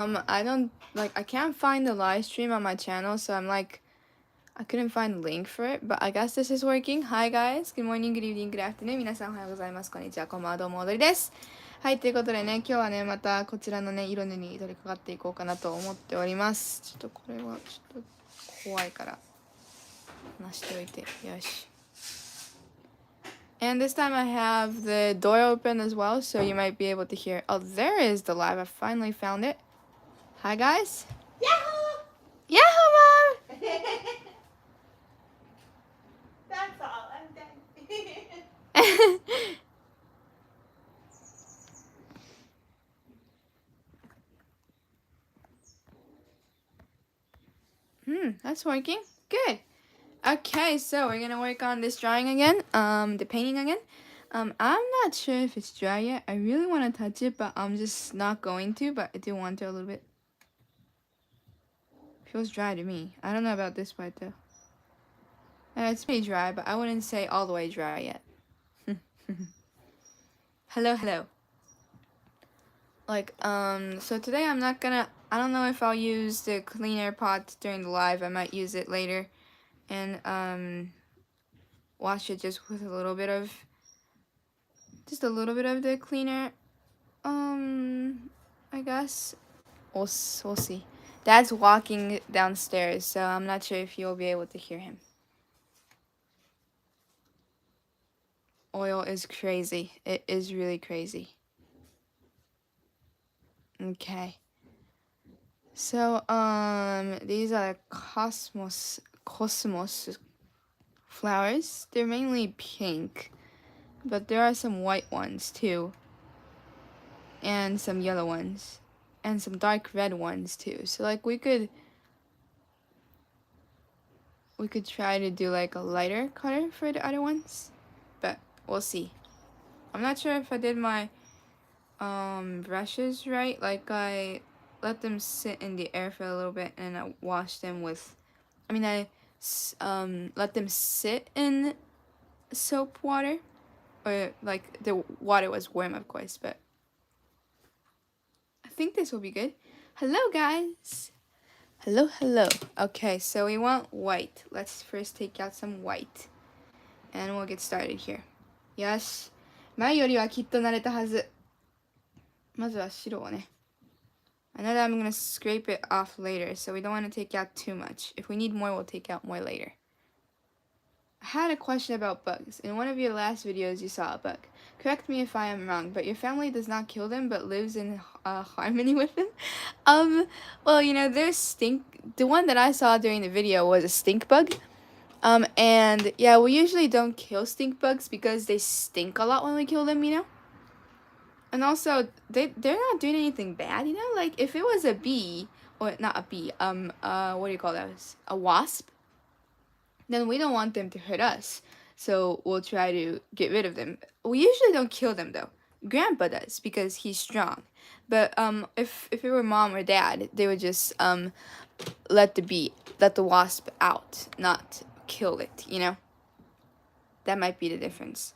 I don't like I can't find the live stream on my channel, so I'm like I couldn't find the link for it, but I guess this is working. Hi guys, good morning, good evening, good afternoon. 皆さんおはようございます。こんにちは、こんばんは、どうも踊りです。はい、ということでね、今日はね、またこちらのね、色塗りに取り掛かっていこうかなと思っております。ちょっとこれはちょっと怖いから話しておいて、よし。And this time I have the door open as well, so you might be able to hear. Oh, there is the live. I finally found it. Hi guys. Yahoo! Yahoo, Mom! That's all. I'm done. That's working. Good. Okay, so we're gonna work on this drawing again. The painting again. I'm not sure if it's dry yet. I really want to touch it, but I'm just not going to. But I do want to a little bit. Feels dry to me. I don't know about this part though. It's pretty dry, but I wouldn't say all the way dry yet. Hello, hello. Like, so today I'm not gonna. I don't know if I'll use the cleaner pot during the live. I might use it later, and wash it just with a little bit of the cleaner. I guess we'll see. Dad's walking downstairs, so I'm not sure if you'll be able to hear him. Oil is crazy. It is really crazy. Okay. So these are cosmos flowers. They're mainly pink, but there are some white ones too, and some yellow ones, and some dark red ones too. So like we could try to do like a lighter color for the other ones, but we'll see. I'm not sure if I did my brushes right. Like I let them sit in the air for a little bit and I washed them with I let them sit in soap water, or like the water was warm of course, but I think this will be good. Hello guys. Hello, hello. Okay, so we want white. Let's first take out some white and we'll get started here. よし。前よりはきっと慣れたはず。まずは白をね。I know that I'm going to scrape it off later, so we don't want to take out too much. If we need more, we'll take out more later. I had a question about bugs. In one of your last videos, you saw a bug. Correct me if I am wrong, but your family does not kill them, but lives in harmony with them? Well, you know, the one that I saw during the video was a stink bug. And yeah, we usually don't kill stink bugs because they stink a lot when we kill them, you know? And also, they're not doing anything bad, you know? Like, if it was a bee, or not a bee, what do you call those? A wasp? Then we don't want them to hurt us. So we'll try to get rid of them. We usually don't kill them, though. Grandpa does, because he's strong. But, if it were mom or dad, they would just, let the wasp out, not kill it, you know? That might be the difference.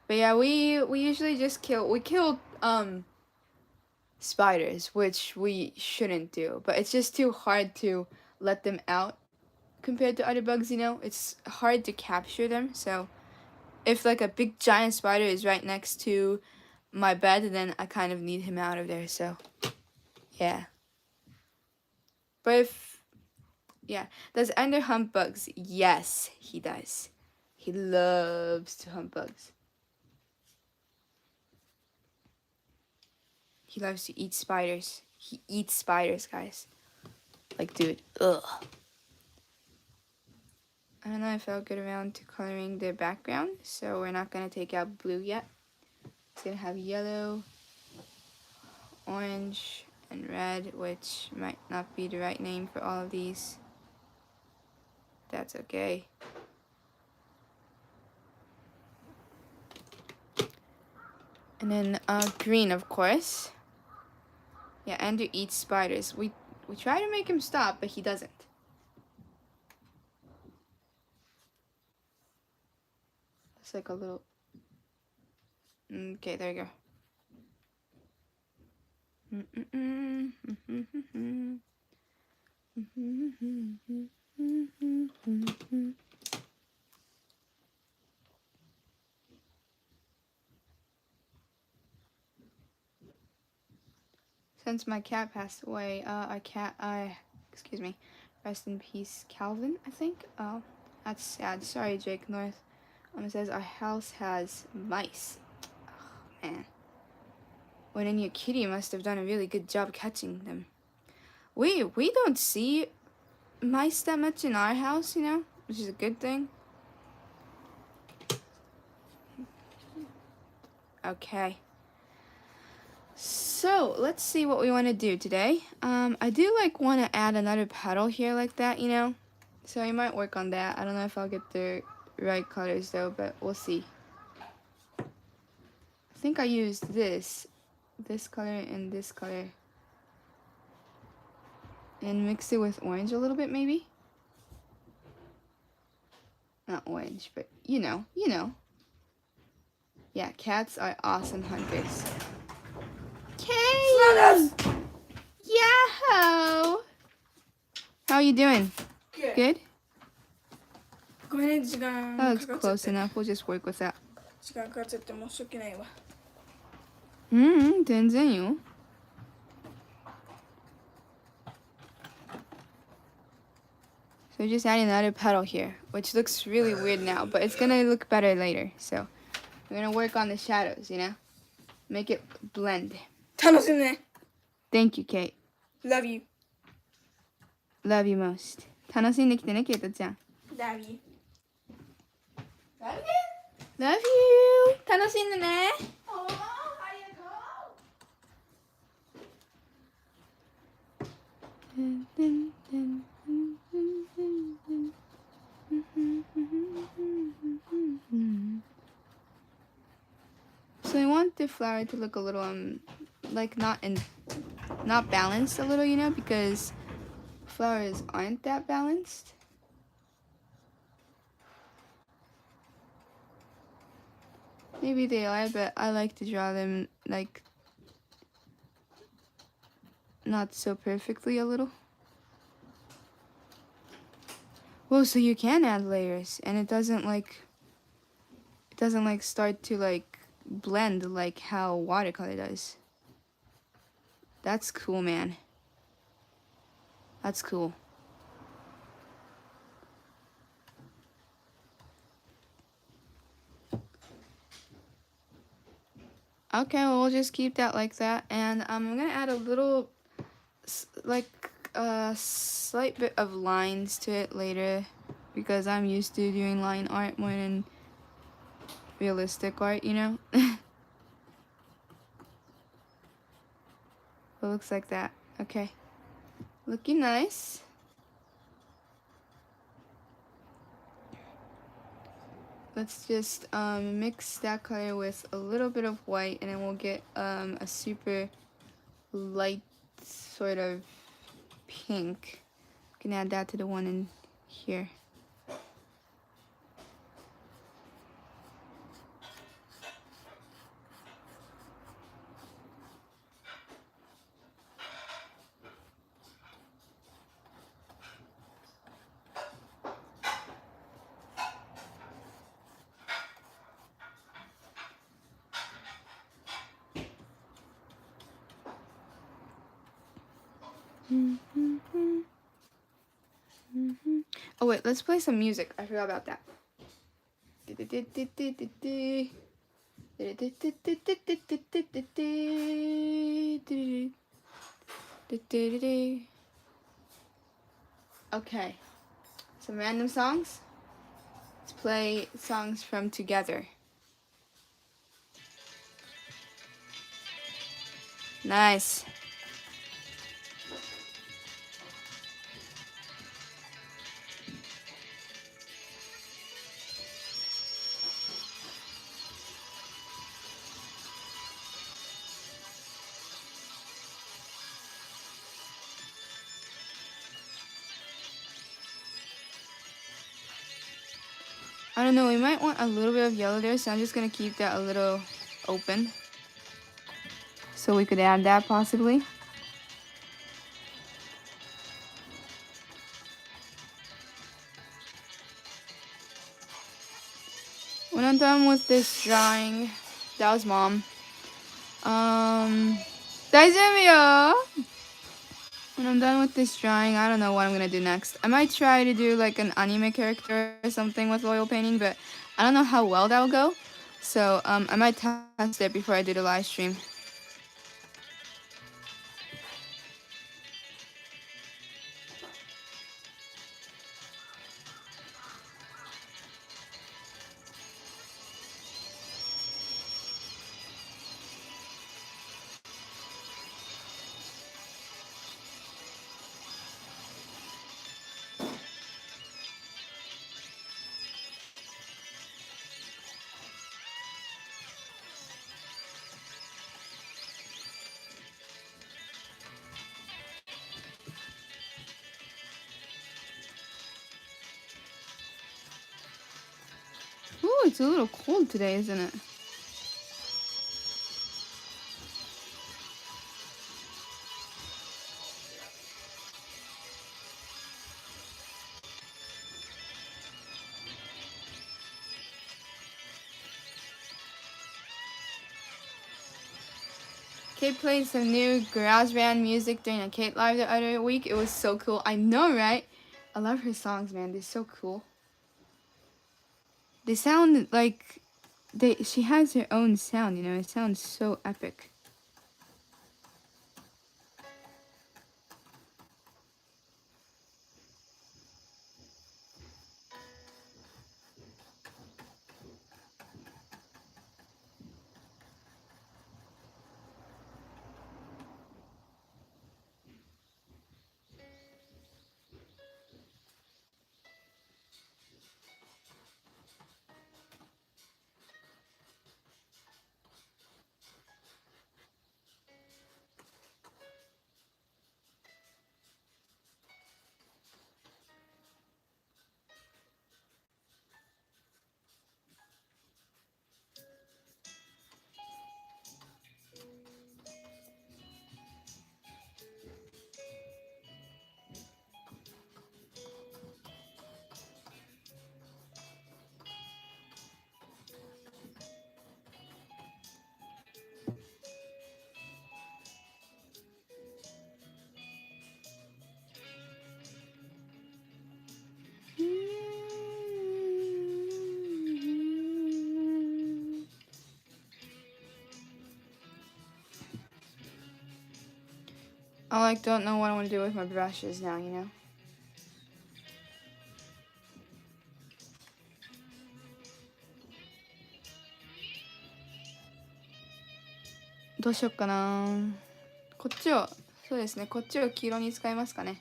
But yeah, we usually just kill spiders, which we shouldn't do, but it's just too hard to let them out compared to other bugs, you know? It's hard to capture them, so if like a big giant spider is right next to my bed, then I kind of need him out of there, so yeah. But does Ender hunt bugs? Yes, he does. He loves to hunt bugs. He loves to eat spiders. He eats spiders, guys. Like, dude, ugh. I don't know if I'll get around to coloring the background, so we're not going to take out blue yet. It's going to have yellow, orange, and red, which might not be the right name for all of these. That's okay. And then green, of course. Yeah, Andrew eats spiders. We try to make him stop, but he doesn't. It's like a little... Okay, there you go. Since my cat passed away, excuse me, rest in peace, Calvin, I think. Oh, that's sad. Sorry, Jake North. It says our house has mice. Oh, man. When in your kitty must have done a really good job catching them. We don't see mice that much in our house, you know, which is a good thing. Okay. So let's see what we want to do today. I do want to add another petal here like that, you know. So I might work on that. I don't know if I'll get the right colors though, but we'll see. I think I used this color and this color, and mix it with orange a little bit maybe. Not orange, but you know. Yeah, cats are awesome hunters. Kay! Yahoo! How are you doing? Good? That looks close enough. We'll just work with that. 時間かかっちゃって申し訳ないわ。全然よ。So just adding another petal here, which looks really weird now, but it's gonna look better later. So we're gonna work on the shadows, you know? Make it blend. 楽しんでね。Thank you, Kate. Love you. Love you most. 楽しんできてね、ケイトちゃん。Love you. Love you. Love you! 楽しんでね。Oh, how you So I want the flower to look a little not balanced a little, you know, because flowers aren't that balanced. Maybe they are, but I like to draw them not so perfectly a little. Whoa, so you can add layers and it doesn't start to blend like how watercolor does. That's cool, man. That's cool. Okay, well, we'll just keep that like that, and I'm gonna add a little slight bit of lines to it later, because I'm used to doing line art more than realistic art, you know. It looks like that. Okay, looking nice. Let's just mix that color with a little bit of white, and then we'll get a super light sort of pink. We can add that to the one in here. Oh wait, let's play some music. I forgot about that. Okay, some random songs. Let's play songs from Together. Nice. I don't know, we might want a little bit of yellow there, so I'm just gonna keep that a little open. So we could add that possibly. When I'm done with this drawing, that was mom. 大丈夫よ! When I'm done with this drawing, I don't know what I'm gonna do next. I might try to do like an anime character or something with oil painting, but I don't know how well that'll go. So I might test it before I do the live stream. Ooh, it's a little cold today, isn't it? Kate played some new garage band music during a Kate live the other week. It was so cool. I know, right? I love her songs, man. They're so cool. They sound like she has her own sound, you know. It sounds so epic. I don't know what I want to do with my brushes now, you know. どうしよっかな。こっちを、そうですね、こっちを黄色に使いますかね。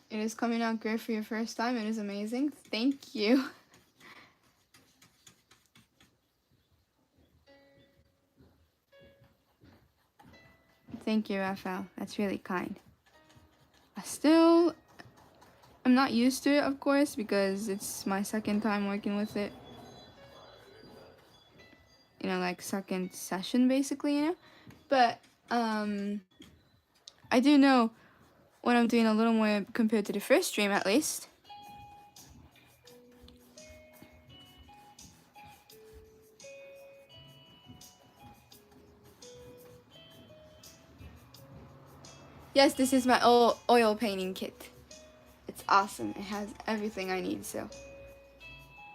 It is coming out great for your first time. It is amazing. Thank you. Thank you, Raphael. That's really kind. I'm not used to it, of course, because it's my second time working with it. like second session basically, you know. But I do know what I'm doing a little more compared to the first stream at least. Yes, this is my oil painting kit. It's awesome. It has everything I need, so.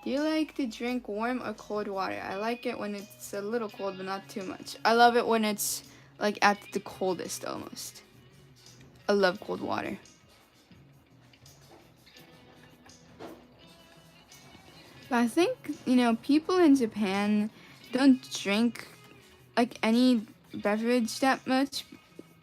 Do you like to drink warm or cold water? I like it when it's a little cold, but not too much. I love it when it's like at the coldest almost. I love cold water. But I think, you know, people in Japan don't drink like any beverage that much.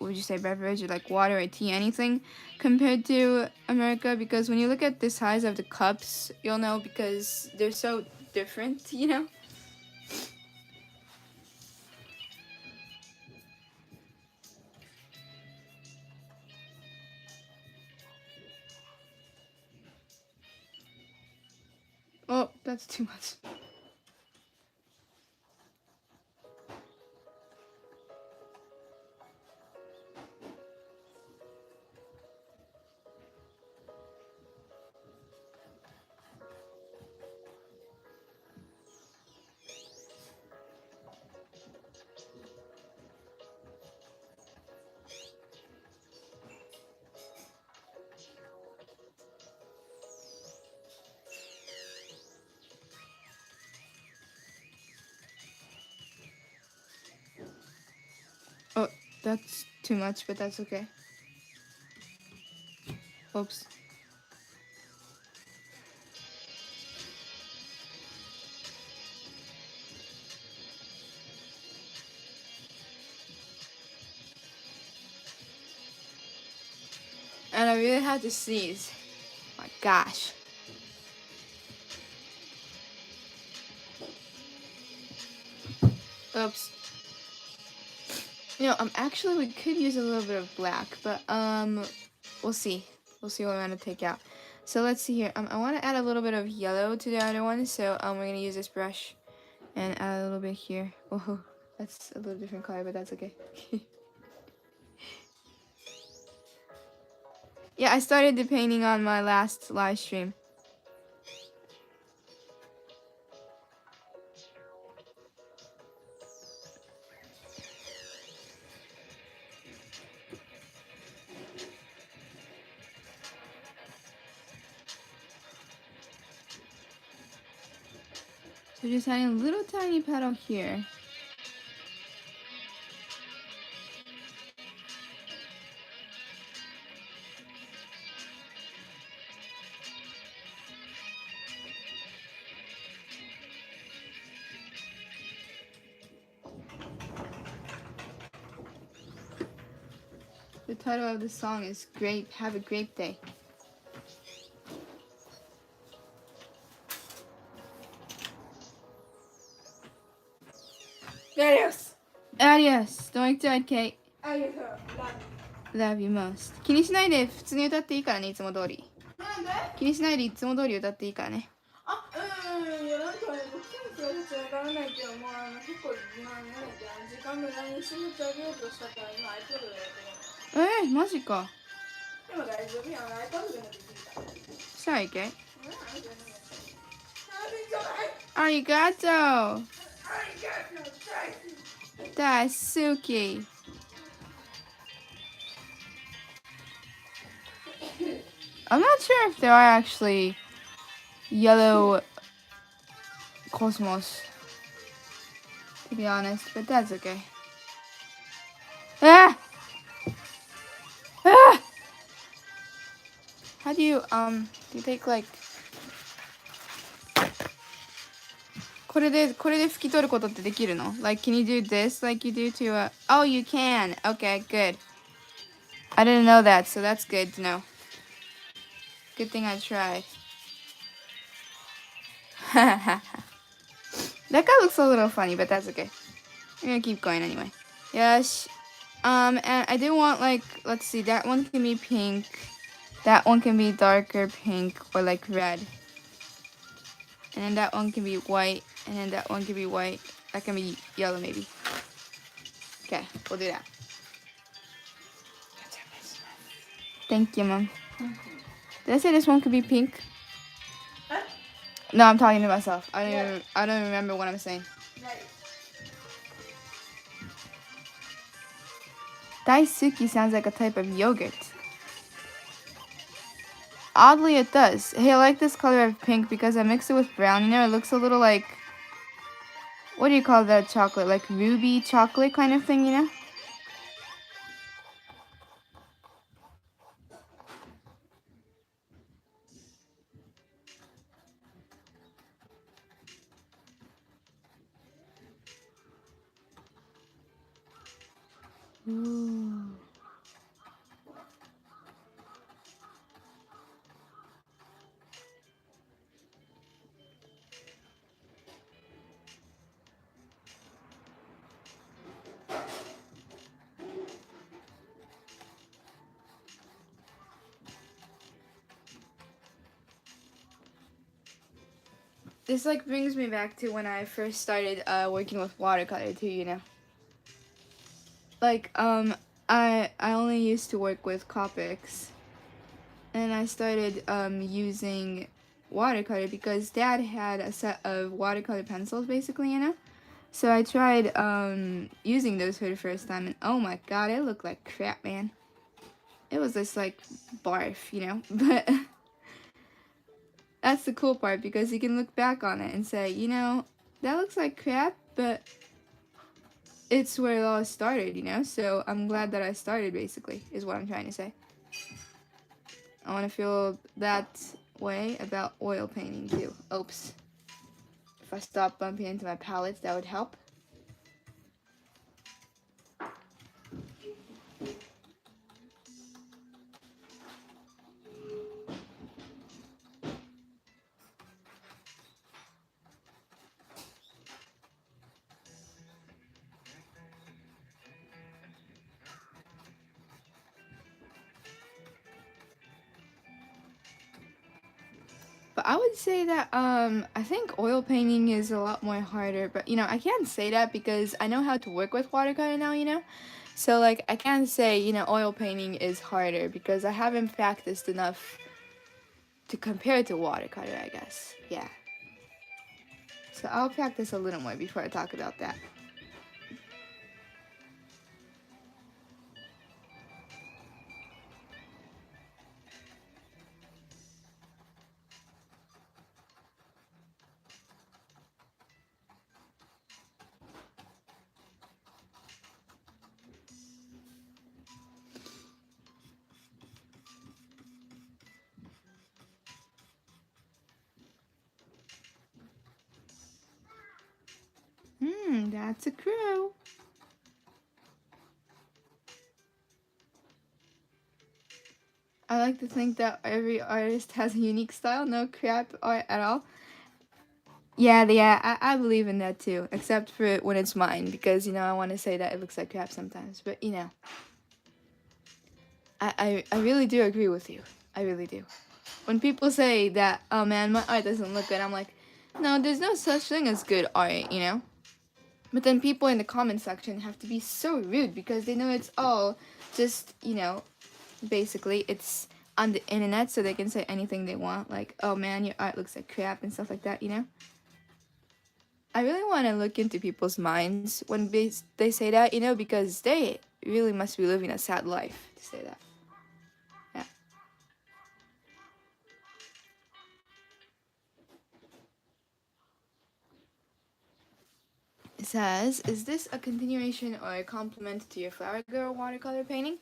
Would you say beverage or like water or tea, anything, compared to America? Because when you look at the size of the cups, you'll know because they're so different, you know? Oh, that's too much. Oh, that's too much, but that's okay. Oops. And I really had to sneeze. My gosh. Oops. You know, we could use a little bit of black, but we'll see. We'll see what we want to take out. So let's see here. I want to add a little bit of yellow to the other one, so we're gonna use this brush and add a little bit here. Oh, that's a little different color, but that's okay. Yeah, I started the painting on my last live stream. So just adding a little tiny petal here. The title of the song is Grape, Have a Grape Day. Adios. Adios. Don't like to Kate. Adios. Love you most. 気にしないで普通に歌っていいからね、いつも通り。なんで？気にしないでいつも通り歌っていいからね。あ、いやなんかね、僕たちは立ち上がらないけど、もう結構なんだっけ、時間無駄にして立ち上げようとしたから今 iPad でやってるの。マジか。でも大丈夫やん、iPad でもできるから。Sorry, Kate. ありがとう。Arigato. Daisuki. I'm not sure if there are actually yellow cosmos, to be honest, but that's okay. Ah! Ah! How do you take like これで拭き取ることってできるの? Like, can you do this like you do to Oh, you can. Okay, good. I didn't know that, so that's good to know. Good thing I tried. That guy looks a little funny, but that's okay. I'm gonna keep going anyway. Yes. And I do want like, let's see, that one can be pink. That one can be darker pink or like red. And then that one can be white. And then that one can be white. That can be yellow maybe. Okay, we'll do that. Thank you, Mom. Did I say this one could be pink? Huh? No, I'm talking to myself. I Yeah. don't remember what I'm saying. Right. Daisuki sounds like a type of yogurt. Oddly, it does. Hey, I like this color of pink because I mixed it with brown. You know, it looks a little like... What do you call that chocolate? Like ruby chocolate kind of thing, you know? Ooh. This like brings me back to when I first started working with watercolor too, you know. Like I only used to work with Copics, and I started using watercolor because Dad had a set of watercolor pencils basically, you know. So I tried using those for the first time, and oh my god, it looked like crap, man. It was just like barf, you know. But that's the cool part because you can look back on it and say, you know, that looks like crap, but it's where it all started, you know? So I'm glad that I started, basically, is what I'm trying to say. I want to feel that way about oil painting, too. Oops. If I stop bumping into my palettes, that would help. But I would say that I think oil painting is a lot more harder, but you know, I can't say that because I know how to work with watercolor now, you know? So like I can't say, you know, oil painting is harder because I haven't practiced enough to compare to watercolor, I guess. Yeah. So I'll practice a little more before I talk about that. That's a crow. I like to think that every artist has a unique style, no crap art at all. Yeah, I believe in that too, except for when it's mine, because, you know, I want to say that it looks like crap sometimes, but, you know, I really do agree with you. I really do. When people say that, oh man, my art doesn't look good, I'm like, no, there's no such thing as good art, you know? But then people in the comment section have to be so rude because they know it's all just, you know, basically it's on the internet so they can say anything they want. Like, oh man, your art looks like crap and stuff like that, you know? I really want to look into people's minds when they say that, you know, because they really must be living a sad life to say that. Yeah. It says, is this a continuation or a compliment to your Flower Girl watercolor painting?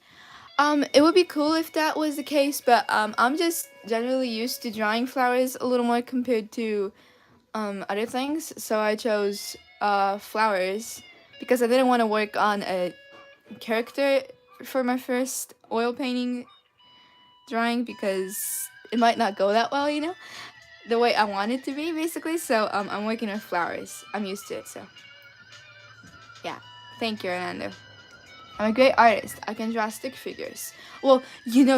It would be cool if that was the case, but I'm just generally used to drawing flowers a little more compared to other things, so I chose flowers because I didn't want to work on a character for my first oil painting drawing because it might not go that well, you know, the way I want it to be, basically. So I'm working with flowers. I'm used to it, so yeah. Thank you, Orlando. I'm a great artist. I can draw stick figures. Well,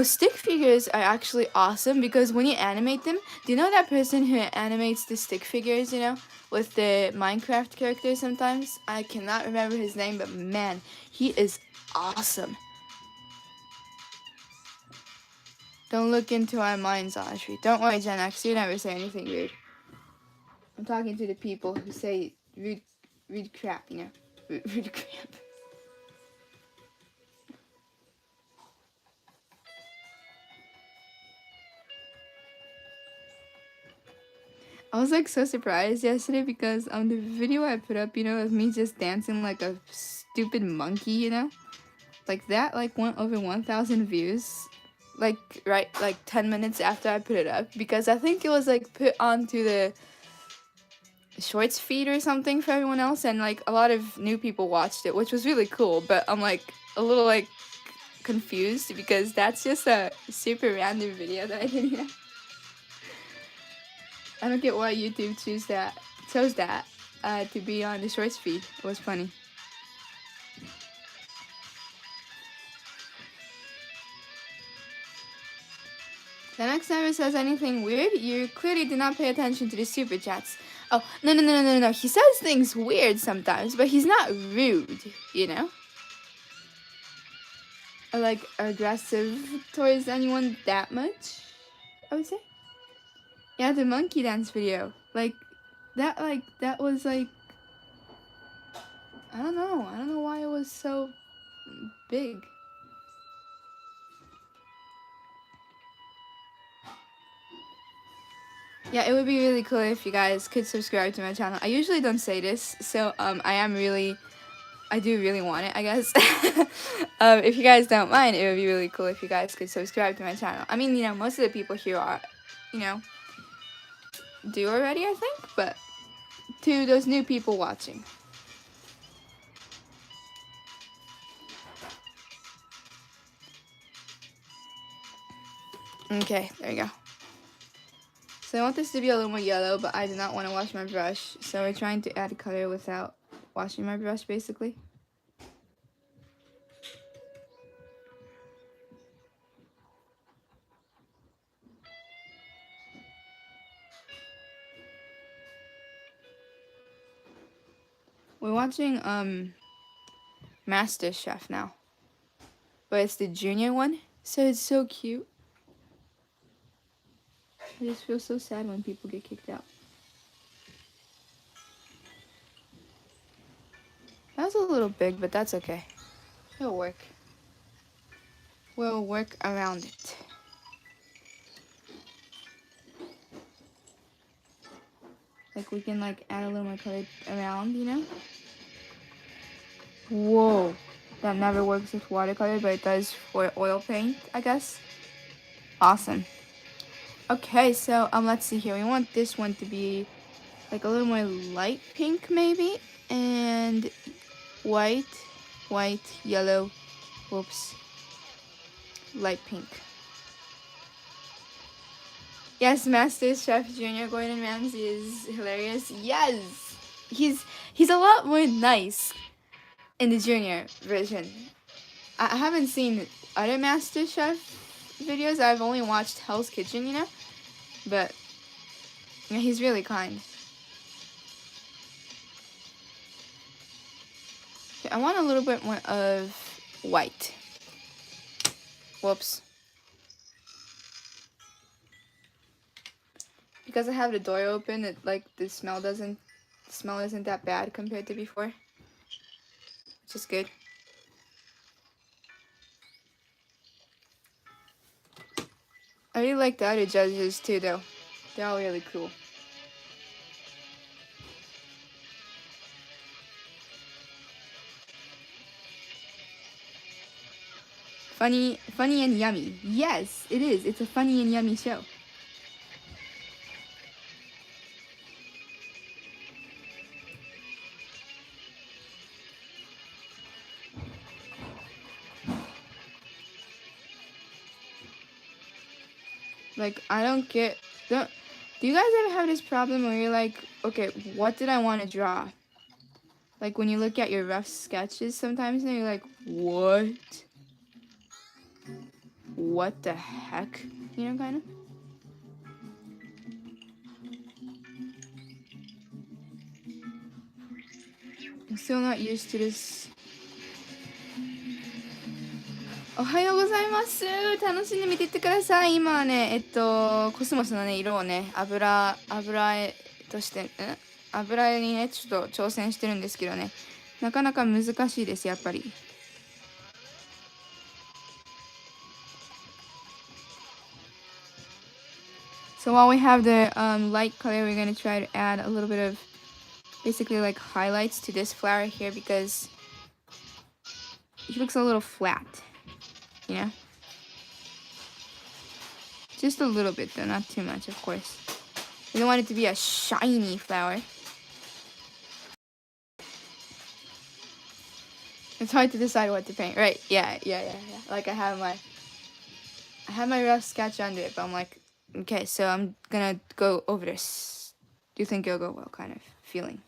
stick figures are actually awesome because when you animate them, do you know that person who animates the stick figures, with the Minecraft characters sometimes? I cannot remember his name, but man, he is awesome. Don't look into our minds, Audrey. Don't worry, Gen X, you never say anything weird. I'm talking to the people who say rude crap, rude crap. I was like so surprised yesterday because the video I put up, of me just dancing like a stupid monkey, like that went over 1,000 views, like 10 minutes after I put it up, because I think it was like put onto the shorts feed or something for everyone else, and like a lot of new people watched it, which was really cool. But I'm like a little like confused because that's just a super random video that I did. I don't get why YouTube chose that to be on the shorts feed. It was funny. The next time it says anything weird, you clearly did not pay attention to the super chats. Oh, no. He says things weird sometimes, but he's not rude, Or like aggressive towards anyone that much, I would say. Yeah, the monkey dance video. That was like, I don't know why it was so big. Yeah, it would be really cool if you guys could subscribe to my channel. I usually don't say this, so I do really want it, I guess. If you guys don't mind, it would be really cool if you guys could subscribe to my channel. I mean, most of the people here are, do already, I think, but to those new people watching. Okay, there you go. So I want this to be a little more yellow, but I do not want to wash my brush. So we're trying to add color without washing my brush, basically. We're watching Master Chef now, but it's the junior one, so it's so cute. I just feel so sad when people get kicked out. That was a little big, but that's okay. It'll work. We'll work around it. Like we can add a little more color around, Whoa. That never works with watercolor, but it does for oil paint, I guess. Awesome. Okay, so let's see here. We want this one to be like a little more light pink maybe, and white, yellow, whoops, light pink. Yes, Master Chef Junior Gordon Ramsay is hilarious. Yes, he's a lot more nice in the junior version. I haven't seen other Master Chef videos. I've only watched Hell's Kitchen, but yeah, he's really kind. Okay, I want a little bit more of white. Whoops. Because I have the door open, the smell isn't that bad compared to before, which is good. I really like the other judges too, though. They're all really cool. Funny and yummy. Yes, it is. It's a funny and yummy show. I don't get... Do you guys ever have this problem where you're like, okay, what did I want to draw? Like when you look at your rough sketches sometimes and you're like, what? What the heck? You know, kind of? I'm still not used to this. おはようございます。楽しんでみていってください。今はね、コスモスのね、色をね、油絵として、油絵にね、ちょっと挑戦してるんですけどね、なかなか難しいです、やっぱり。So while we have the light color, we're going to try to add a little bit of basically like highlights to this flower here because he looks a little flat, you know? Just a little bit though, not too much, of course. We don't want it to be a shiny flower. It's hard to decide what to paint. Right, yeah. Like I have my rough sketch under it, but I'm like, okay, so I'm gonna go over this. Do you think it'll go well kind of feeling?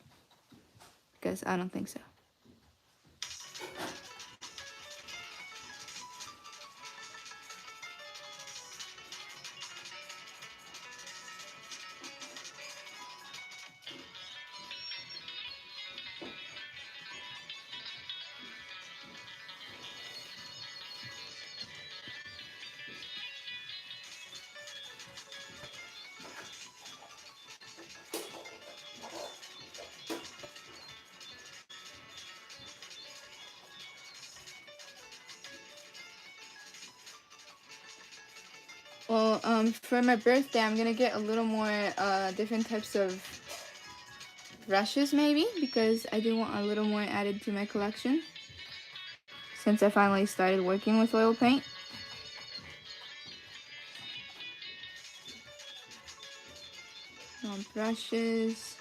Because I don't think so. Well, for my birthday, I'm gonna get a little more different types of brushes maybe because I do want a little more added to my collection since I finally started working with oil paint. Brushes.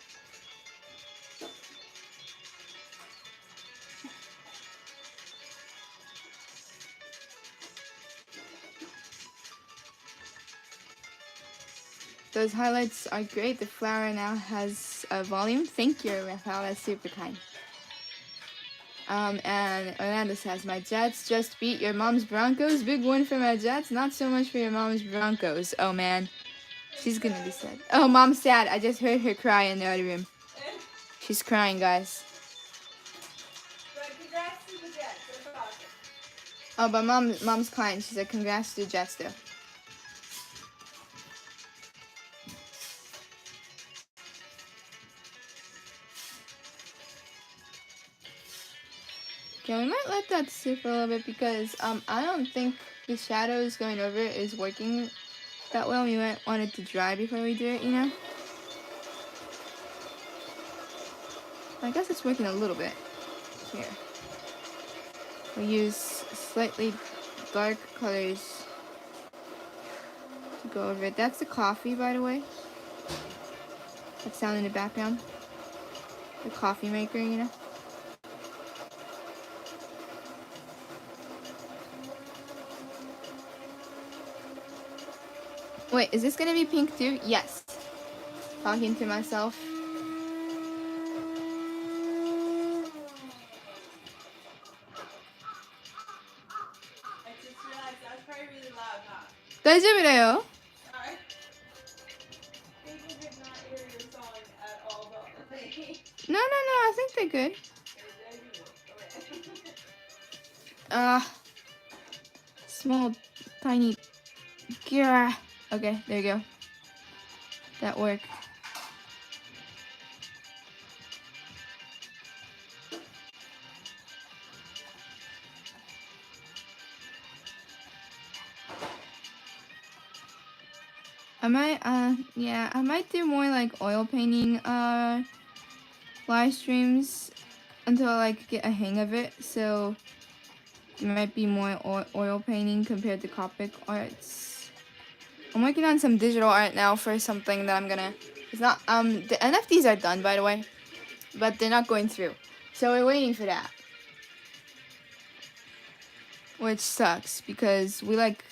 Those highlights are great. The flower now has a volume. Thank you, Rafael. That's super kind. And Orlando says, my Jets just beat your mom's Broncos. Big win for my Jets. Not so much for your mom's Broncos. Oh, man. She's gonna be sad. Oh, mom's sad. I just heard her cry in the other room. She's crying, guys. Oh, but mom's kind. She said, congrats to the Jets, though. Okay, we might let that sit for a little bit because I don't think the shadows going over it is working that well. We might want it to dry before we do it, you know? I guess it's working a little bit. Here. We use slightly dark colors to go over it. That's the coffee, by the way. That sound in the background. The coffee maker, you know? Wait, is this gonna be pink too? Yes. Talking to myself. I just realized I was probably really loud, huh? 大丈夫だよ。 Sorry. People did not hear your song at all, but No, I think they're good. Small, tiny. Yeah. Okay, there you go. That worked. I might do more like oil painting live streams until I like get a hang of it. So it might be more oil painting compared to Copic arts. I'm working on some digital art now for something that I'm gonna. It's not the NFTs are done, by the way, but they're not going through. So we're waiting for that, which sucks because we like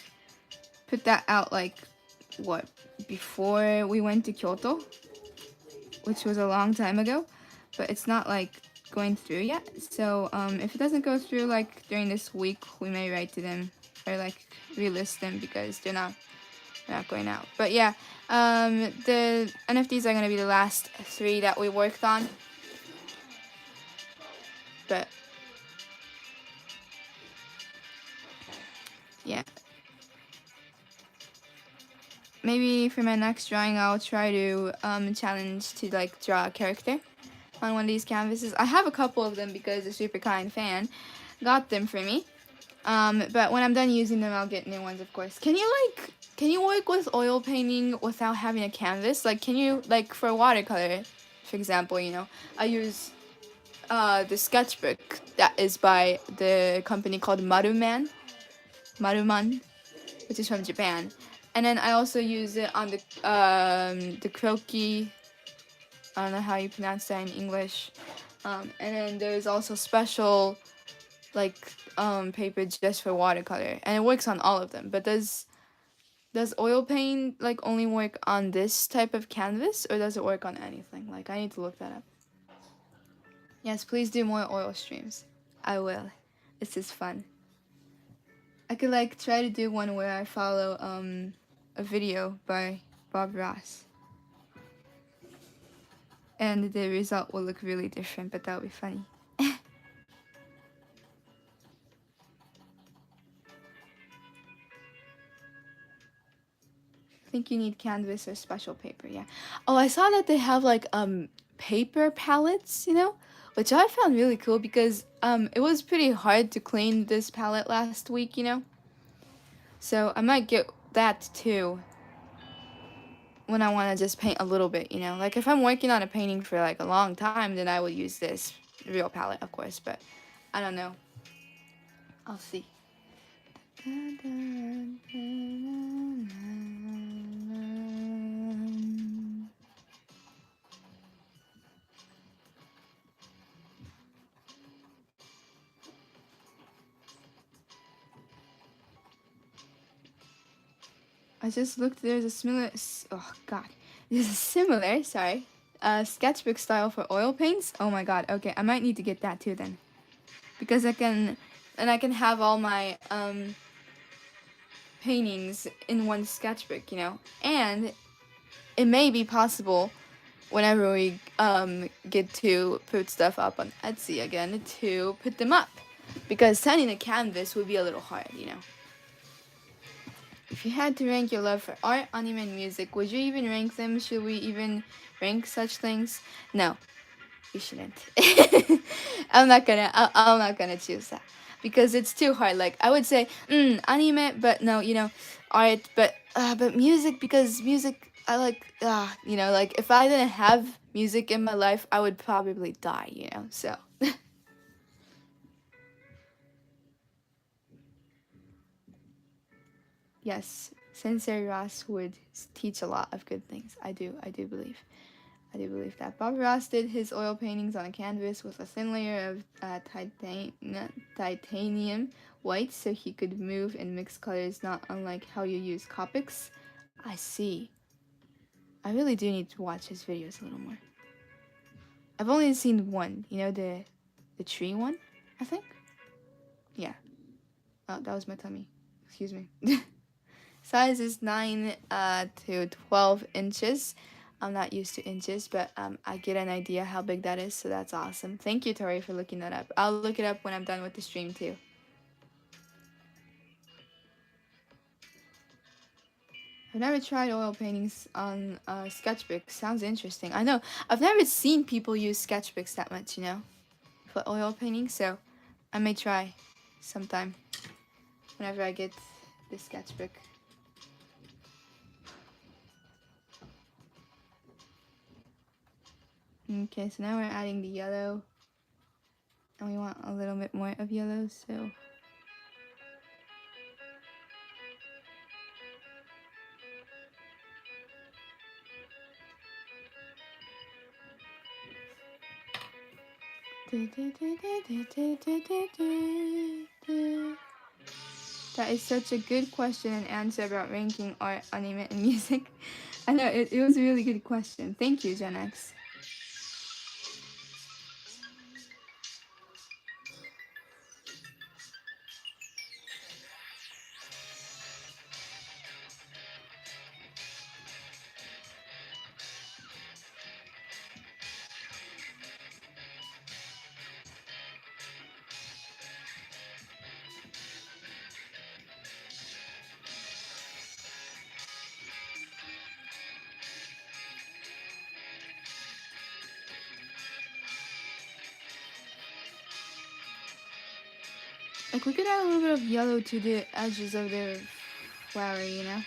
put that out like what before we went to Kyoto, which was a long time ago, but it's not like going through yet. So if it doesn't go through like during this week, we may write to them or like relist them because they're not going out. But yeah, the NFTs are gonna be the last 3 that we worked on. But yeah, maybe for my next drawing, I'll try to challenge to like draw a character on one of these canvases. I have a couple of them because a super kind fan got them for me. But when I'm done using them, I'll get new ones, of course. Can you work with oil painting without having a canvas? Like, can you, like, for watercolor, for example, I use the sketchbook that is by the company called Maruman, which is from Japan. And then I also use it on the croquis. I don't know how you pronounce that in English. And then there's also special like paper just for watercolor, and it works on all of them. But does oil paint like only work on this type of canvas, or does it work on anything? Like, I need to look that up. Yes, please do more oil streams. I will. This is fun. I could like try to do one where I follow a video by Bob Ross, and the result will look really different, but that'll be funny. I think you need canvas or special paper, yeah. Oh, I saw that they have like paper palettes, which I found really cool because it was pretty hard to clean this palette last week, So I might get that too when I want to just paint a little bit, Like if I'm working on a painting for like a long time, then I would use this real palette, of course, but I don't know. I'll see. I just looked. There's a similar. Oh God, there's a similar. Sorry, sketchbook style for oil paints. Oh my God. Okay, I might need to get that too then, because I can have all my paintings in one sketchbook, and it may be possible whenever we get to put stuff up on Etsy again to put them up, because sending a canvas would be a little hard, If you had to rank your love for art, anime, and music, would you even rank them? Should we even rank such things? No, you shouldn't. I'm not gonna choose that because it's too hard. Like, I would say anime, but no, art, but music, because music I like. Like if I didn't have music in my life, I would probably die. So. Yes, Sensei Ross would teach a lot of good things. I do believe. I do believe that. Bob Ross did his oil paintings on a canvas with a thin layer of titanium white so he could move and mix colors, not unlike how you use Copics. I see. I really do need to watch his videos a little more. I've only seen one, the tree one, I think? Yeah. Oh, that was my tummy. Excuse me. Size is 9 to 12 inches. I'm not used to inches, but I get an idea how big that is, so that's awesome. Thank you, Tori, for looking that up. I'll look it up when I'm done with the stream, too. I've never tried oil paintings on sketchbooks. Sounds interesting. I know. I've never seen people use sketchbooks that much, for oil painting, so I may try sometime whenever I get the sketchbook. Okay, so now we're adding the yellow. And we want a little bit more of yellow, so... That is such a good question and answer about ranking art, anime, and music. I know, it was a really good question. Thank you, Gen X. Like, we could add a little bit of yellow to the edges of the flower, you know?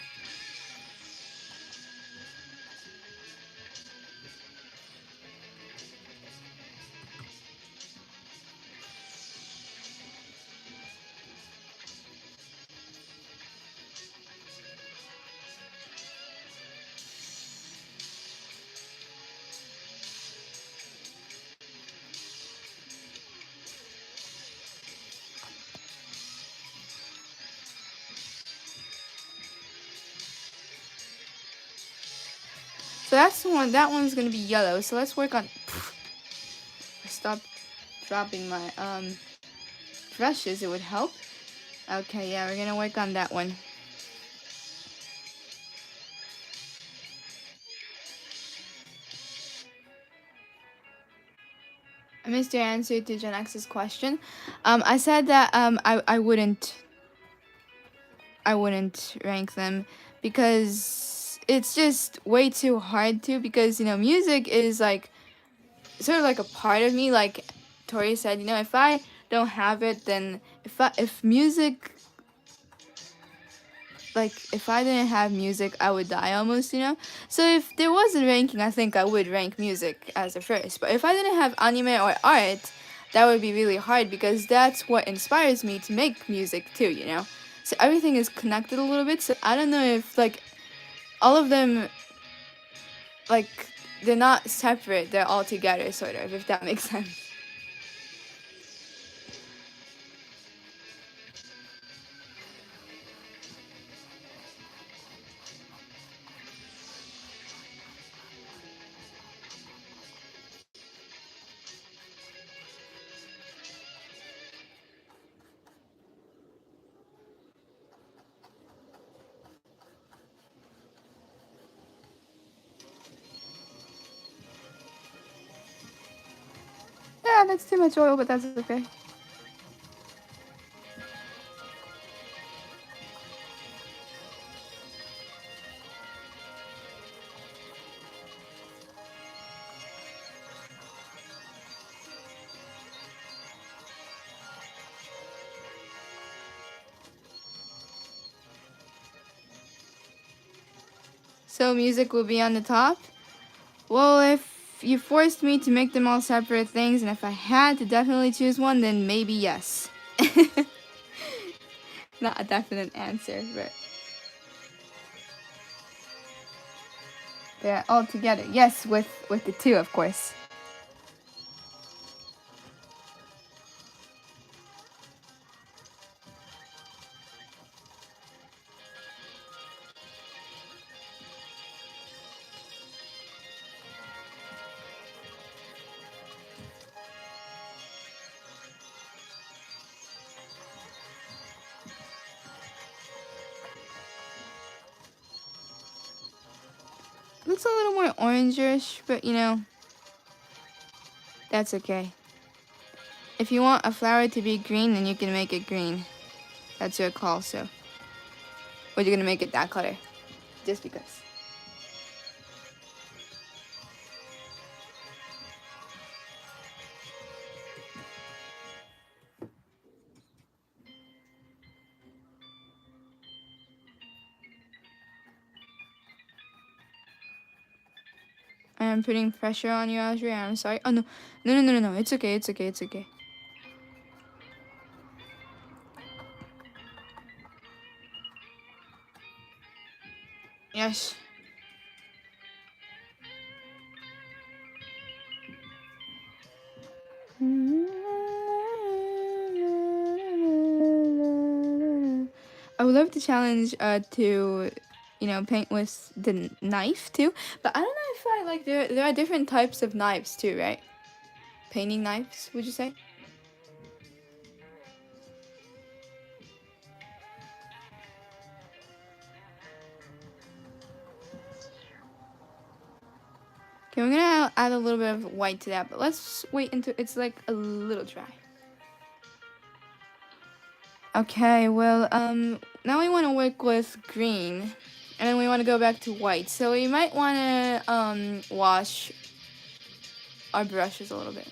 So that's the one. That one's gonna be yellow. So let's work on. Stop dropping my brushes. It would help. Okay, yeah, we're gonna work on that one. I missed your answer to Gen X's question. I said that I wouldn't rank them because it's just way too hard to, because music is like sort of like a part of me. Like Tori said, if I don't have it, then if music, like if I didn't have music, I would die almost. So if there was a ranking, I think I would rank music as the first. But if I didn't have anime or art, that would be really hard, because that's what inspires me to make music too. So everything is connected a little bit. So I don't know if like all of them, like, they're not separate, they're all together, sort of, if that makes sense. Yeah, that's too much oil, but that's okay. So music will be on the top? Well, if you forced me to make them all separate things, and if I had to definitely choose one, then maybe yes. Not a definite answer, but they're all together. Yes, with the two, of course. Looks a little more orangish, but that's okay. If you want a flower to be green, then you can make it green. That's your call, so. Or you're gonna make it that color. Just because. I am putting pressure on you, Audrey. I'm sorry. Oh, no. No. It's okay. It's okay. It's okay. Yes. I would love to challenge to, paint with the knife too. But I don't know if I like, there are different types of knives too, right? Painting knives, would you say? Okay, we're gonna add a little bit of white to that, but let's wait until it's like a little dry. Okay, well, now we want to work with green, and then we want to go back to white. So we might want to wash our brushes a little bit.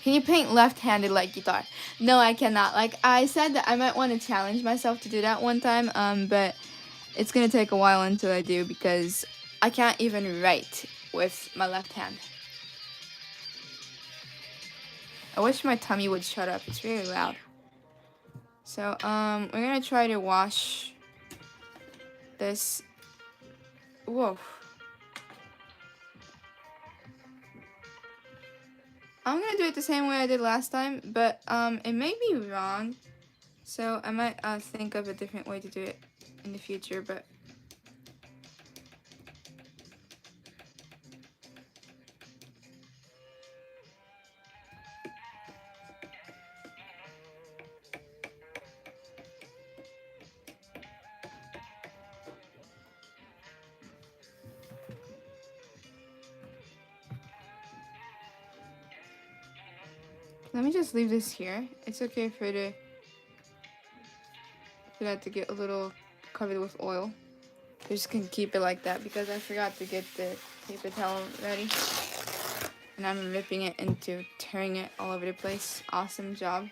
Can you paint left-handed like guitar? No, I cannot. Like I said that I might want to challenge myself to do that one time, but it's gonna take a while until I do because I can't even write with my left hand. I wish my tummy would shut up. It's really loud. So, we're gonna try to wash this. Whoa. I'm gonna do it the same way I did last time, but it may be wrong, so I might think of a different way to do it in the future, but let me just leave this here. It's okay for that to get a little covered with oil. I'm just gonna keep it like that because I forgot to get the paper towel ready. And I'm ripping it into tearing it all over the place. Awesome job.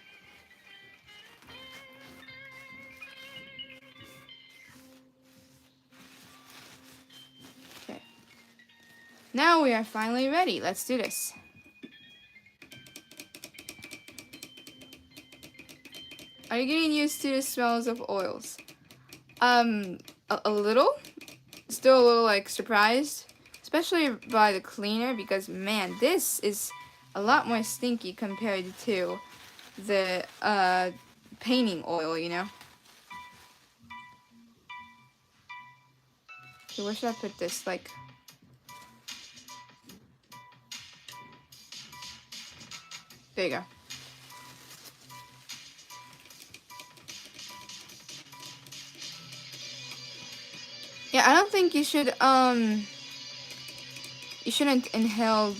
Okay. Now we are finally ready. Let's do this. Are you getting used to the smells of oils? A little. Still a little like surprised, especially by the cleaner because man, this is a lot more stinky compared to the painting oil, you know. Okay, where should I put this? Like, there you go. Yeah, I don't think you shouldn't inhale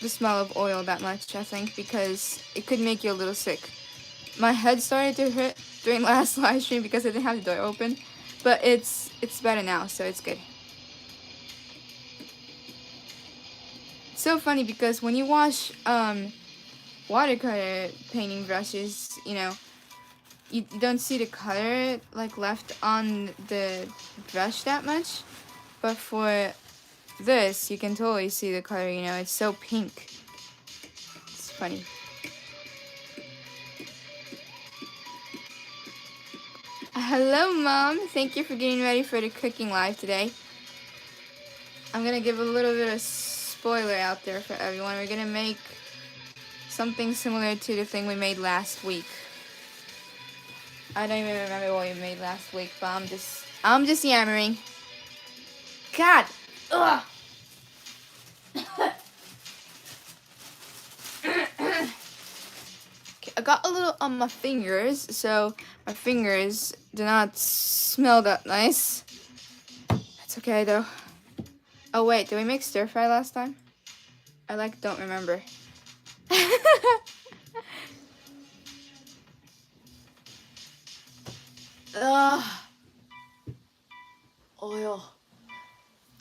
the smell of oil that much, I think, because it could make you a little sick. My head started to hurt during last live stream because I didn't have the door open, but it's better now, so it's good. It's so funny because when you wash watercolor painting brushes, you know, you don't see the color like left on the brush that much, but for this you can totally see the color, you know. It's so pink. It's funny. Hello Mom, thank you for getting ready for the cooking live today. I'm gonna give a little bit of spoiler out there for everyone. We're gonna make something similar to the thing we made last week. I don't even remember what we made last week, but I'm just yammering. God! Ugh! Okay, I got a little on my fingers, so my fingers do not smell that nice. That's okay though. Oh wait, did we make stir fry last time? I don't remember. Ugh. Oil.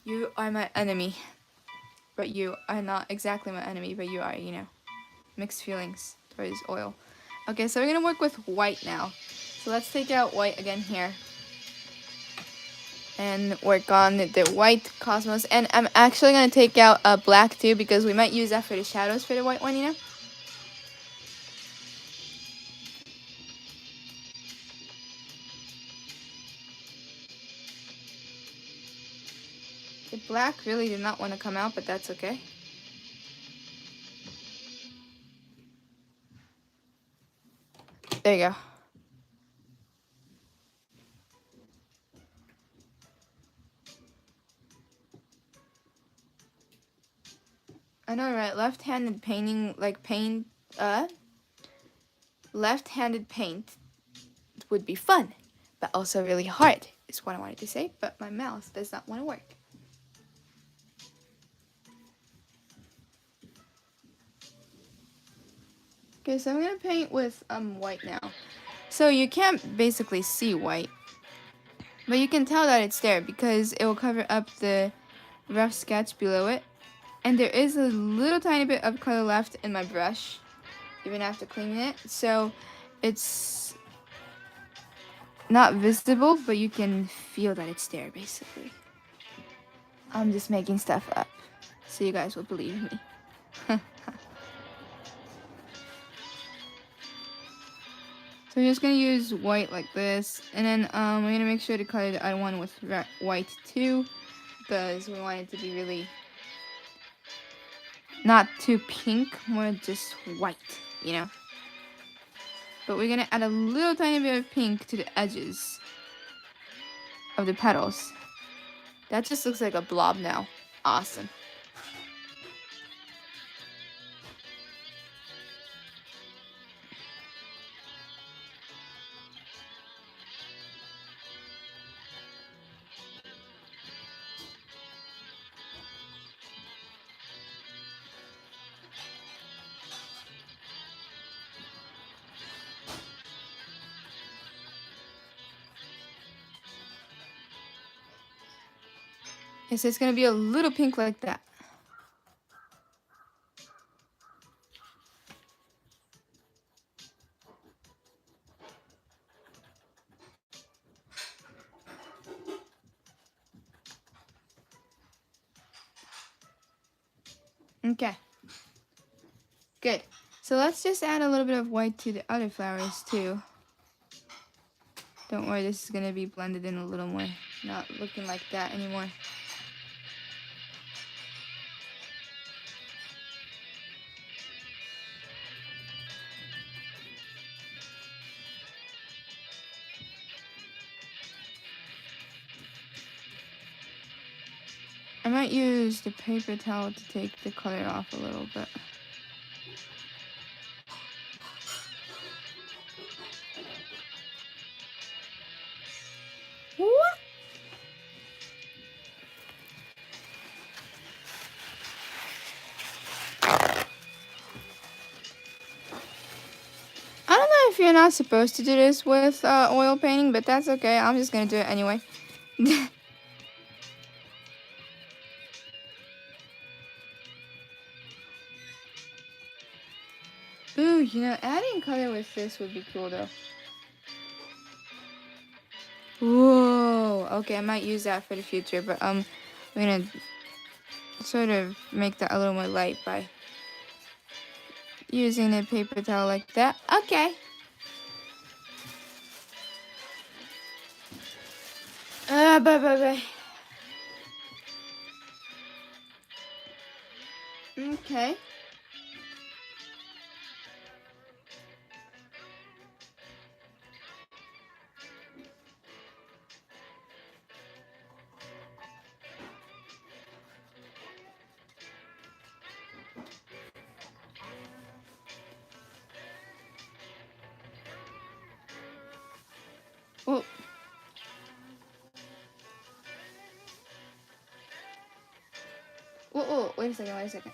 You are my enemy. But you are not exactly my enemy, but you are, you know. Mixed feelings towards oil. Okay, so we're gonna work with white now. So let's take out white again here. And work on the white cosmos. And I'm actually gonna take out black too because we might use that for the shadows for the white one, you know? The black really did not want to come out, but that's okay. There you go. I know, right? Left-handed painting, left-handed paint would be fun, but also really hard, is what I wanted to say, but my mouth does not want to work. Okay, so I'm gonna paint with white now. So you can't basically see white, but you can tell that it's there because it will cover up the rough sketch below it. And there is a little tiny bit of color left in my brush. even after cleaning it. So it's not visible, but you can feel that it's there, basically. I'm just making stuff up, so you guys will believe me. So I'm just gonna use white like this, and then we're gonna make sure to color the other one with white too, because we want it to be really not too pink, more just white, you know. But we're gonna add a little tiny bit of pink to the edges of the petals. That just looks like a blob now. Awesome. Yes, it's gonna be a little pink like that. Okay. Good. So let's just add a little bit of white to the other flowers too. Don't worry, this is gonna be blended in a little more. Not looking like that anymore. I might use the paper towel to take the color off a little bit. What? I don't know if you're not supposed to do this with oil painting, but that's okay. I'm just gonna do it anyway. Ooh, you know, adding color with this would be cool though. Whoa. Okay, I might use that for the future, but I'm gonna sort of make that a little more light by using a paper towel like that. Okay. Bye. Okay. Oh. Whoa, wait a second.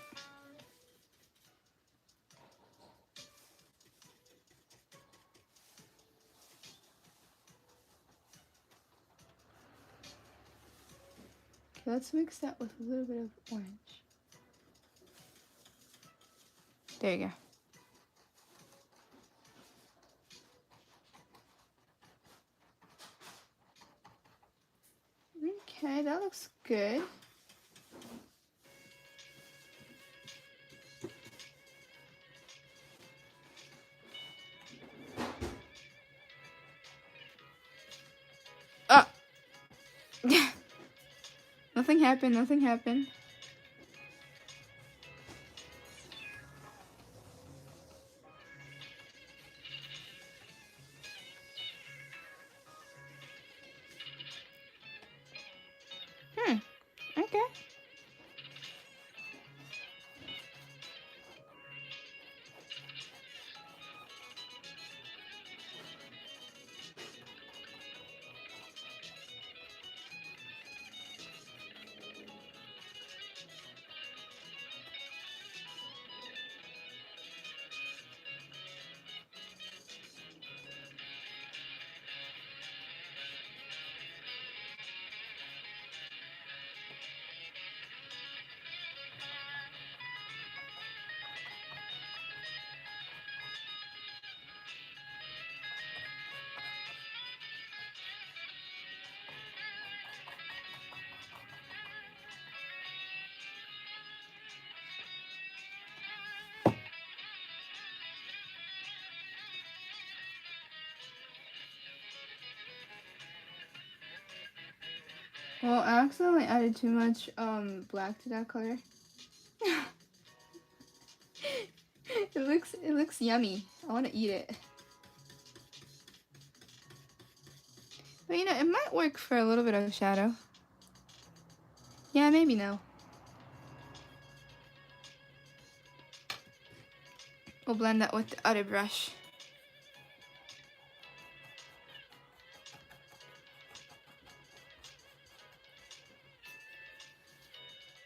Okay, let's mix that with a little bit of orange. There you go. Okay, that looks good. Ah! Nothing happened. Okay. Well, I accidentally added too much black to that color. It looks yummy. I want to eat it. But you know, it might work for a little bit of shadow. Yeah, maybe no. We'll blend that with the other brush.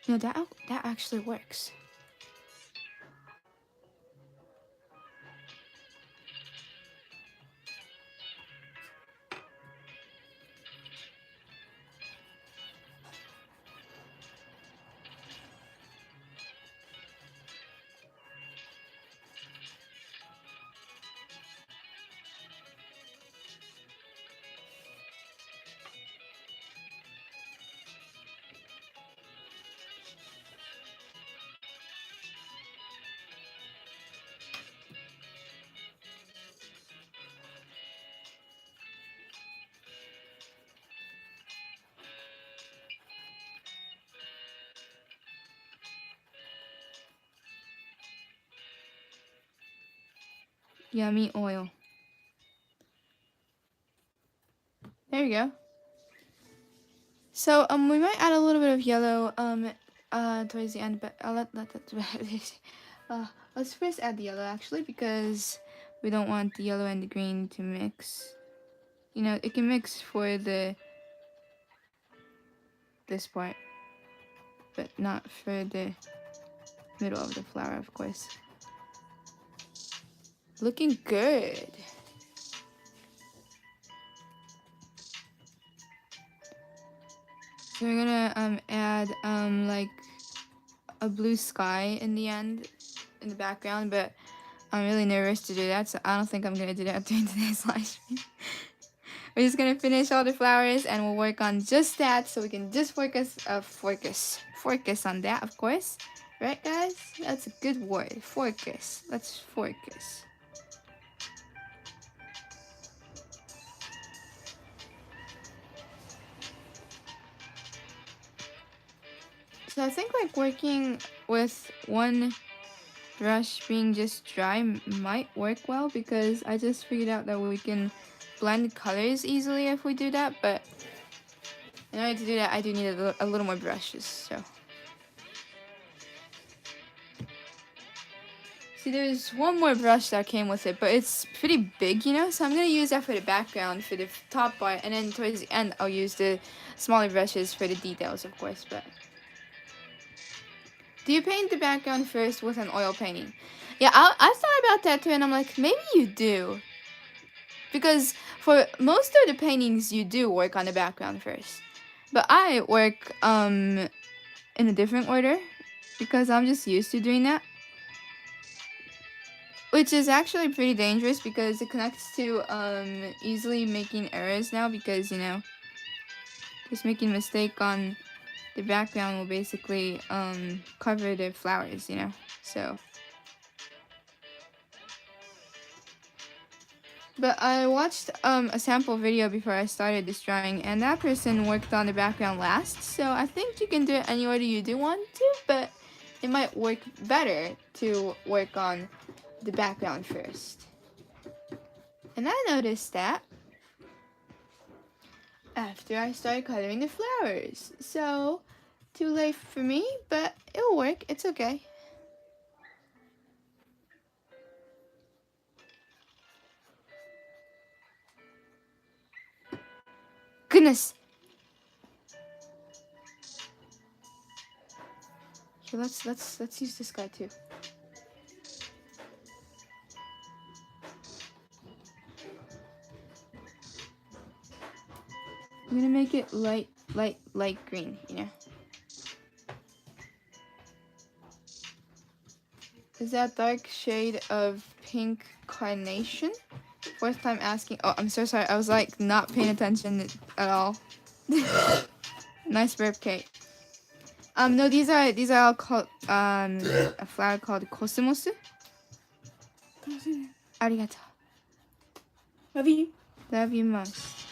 No, that actually works. Yummy oil. There you go. So we might add a little bit of yellow towards the end, but I'll let that let's first add the yellow actually, because we don't want the yellow and the green to mix. You know, it can mix for this part, but not for the middle of the flower, of course. Looking good. So we're gonna add like a blue sky in the end, in the background, but I'm really nervous to do that, so I don't think I'm gonna do that during today's live stream. We're just gonna finish all the flowers and we'll work on just that, so we can just focus on that, of course. Right, guys? That's a good word. Focus. Let's focus. So I think like working with one brush being just dry might work well, because I just figured out that we can blend colors easily if we do that, but in order to do that I do need a little more brushes. So see, there's one more brush that came with it, but it's pretty big, you know, so I'm gonna use that for the background, for the top part, and then towards the end I'll use the smaller brushes for the details, of course. But do you paint the background first with an oil painting? Yeah, I thought about that too, and I'm like, maybe you do. Because for most of the paintings, you do work on the background first. But I work in a different order, because I'm just used to doing that. Which is actually pretty dangerous, because it connects to easily making errors now, because, you know, just making a mistake on the background will basically cover the flowers, you know, so. But I watched a sample video before I started this drawing, and that person worked on the background last, so I think you can do it any order you do want to, but it might work better to work on the background first. And I noticed that after I started coloring the flowers. So, too late for me, but it'll work. It's okay. Goodness. Here, let's use this guy too. I'm gonna make it light green, you know. Is that dark shade of pink carnation? Fourth time asking. Oh, I'm so sorry. I was like not paying attention at all. Nice burp, Kate. No, these are all called a flower called cosmos. Arigato. Love you. Love you most.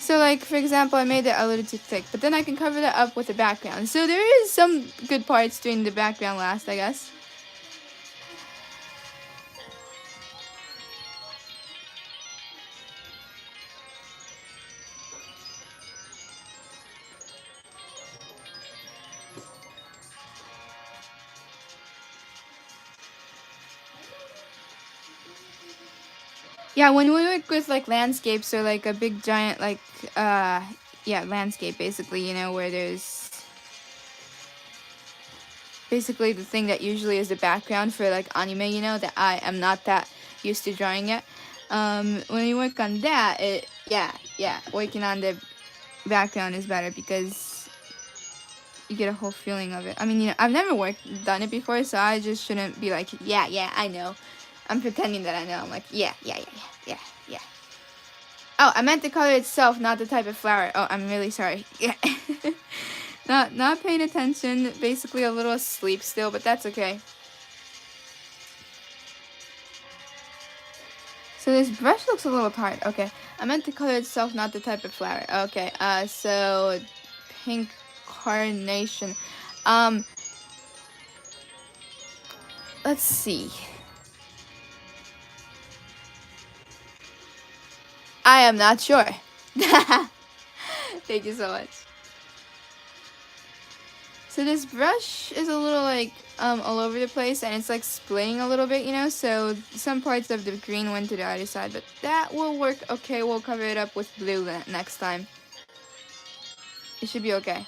So like, for example, I made it a little too thick, but then I can cover that up with the background. So there is some good parts doing the background last, I guess. Yeah, when we work with like landscapes or like a big giant like yeah, landscape basically, you know, where there's basically the thing that usually is the background for like anime, you know, that I am not that used to drawing yet. When you work on that, working on the background is better because you get a whole feeling of it. I mean, you know, I've never done it before, so I just shouldn't be like, yeah, I know. I'm pretending that I know. I'm like, yeah. Oh, I meant the color itself, not the type of flower. Oh, I'm really sorry. Yeah. Not paying attention. Basically a little asleep still, but that's okay. So this brush looks a little hard. Okay. I meant the color itself, not the type of flower. Okay. So pink carnation. Let's see. I am not sure. Thank you so much. So this brush is a little like all over the place, and it's like splitting a little bit, you know, so some parts of the green went to the other side, but that will work okay. We'll cover it up with blue next time. It should be okay.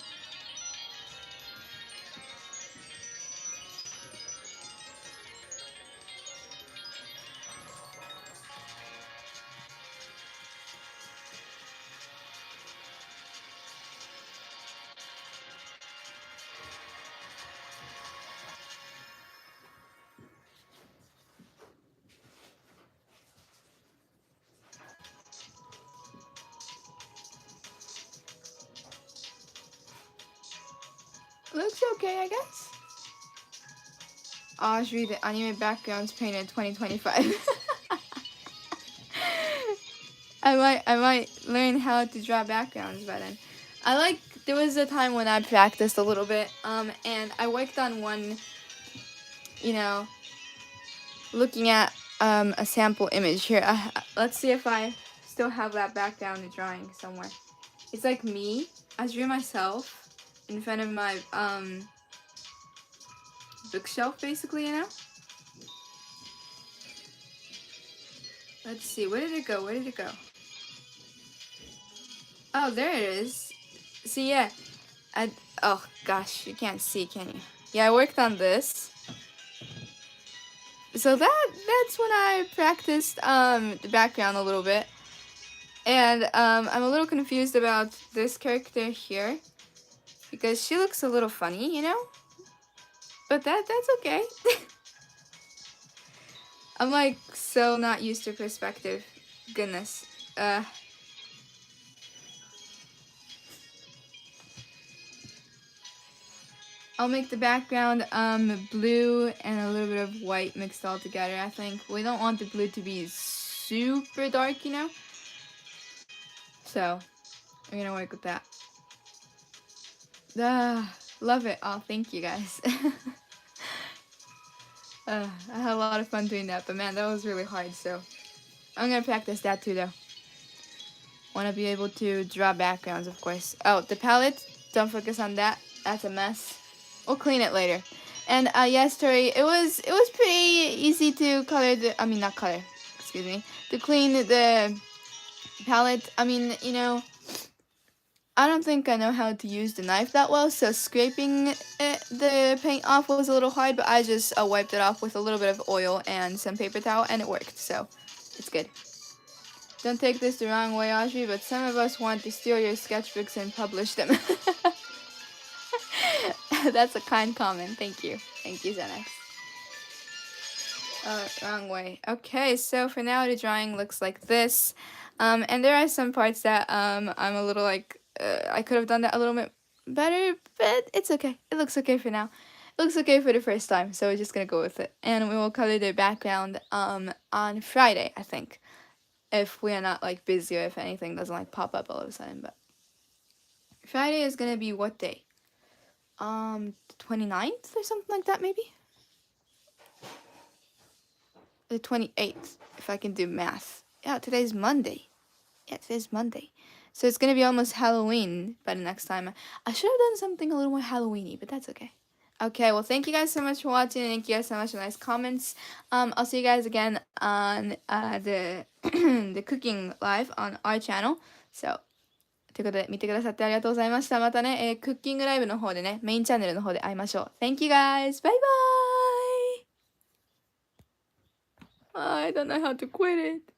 Looks okay, I guess. Audrey, the anime background's painted 2025. I might learn how to draw backgrounds by then. There was a time when I practiced a little bit, and I worked on one, you know, looking at a sample image here. Let's see if I still have that background drawing somewhere. It's like me. I drew myself in front of my bookshelf, basically, you know. Let's see. Where did it go? Oh, there it is. See, yeah. Oh gosh, you can't see, can you? Yeah, I worked on this. So that's when I practiced the background a little bit. And I'm a little confused about this character here because she looks a little funny, you know? But that's okay. I'm like so not used to perspective. Goodness. I'll make the background blue and a little bit of white mixed all together, I think. We don't want the blue to be super dark, you know? So, I'm gonna work with that. Love it. Oh, thank you guys. I had a lot of fun doing that, but man, that was really hard, so I'm gonna practice that too, though. Want to be able to draw backgrounds, of course. Oh, the palette, don't focus on that. That's a mess. We'll clean it later. And yes, Tori, it was pretty easy to color not color, excuse me, to clean the palette. I mean, you know, I don't think I know how to use the knife that well, so scraping the paint off was a little hard, but I just wiped it off with a little bit of oil and some paper towel, and it worked, so it's good. Don't take this the wrong way, Audrey, but some of us want to steal your sketchbooks and publish them. That's a kind comment. Thank you. Thank you, Xanax. Wrong way. Okay, so for now the drawing looks like this. And there are some parts that I'm a little like, I could have done that a little bit better, but it's okay. It looks okay for now. It looks okay for the first time, so we're just gonna go with it. And we will color the background on Friday, I think. if we are not like busy or if anything doesn't like pop up all of a sudden. But Friday is gonna be what day? 29th or something like that, maybe? The 28th, if I can do math. Yeah, today's Monday. Yeah, today's Monday. So it's gonna be almost Halloween by the next time. I should have done something a little more Halloweeny, but that's okay. Okay, well, thank you guys so much for watching, and thank you guys so much for nice comments. I'll see you guys again on the the cooking live on our channel. So, ということで見てくださってありがとうございました。またね、クッキングライブの方でね、メインチャンネルの方で会いましょう。Thank you guys! Bye bye! I don't know how to quit it.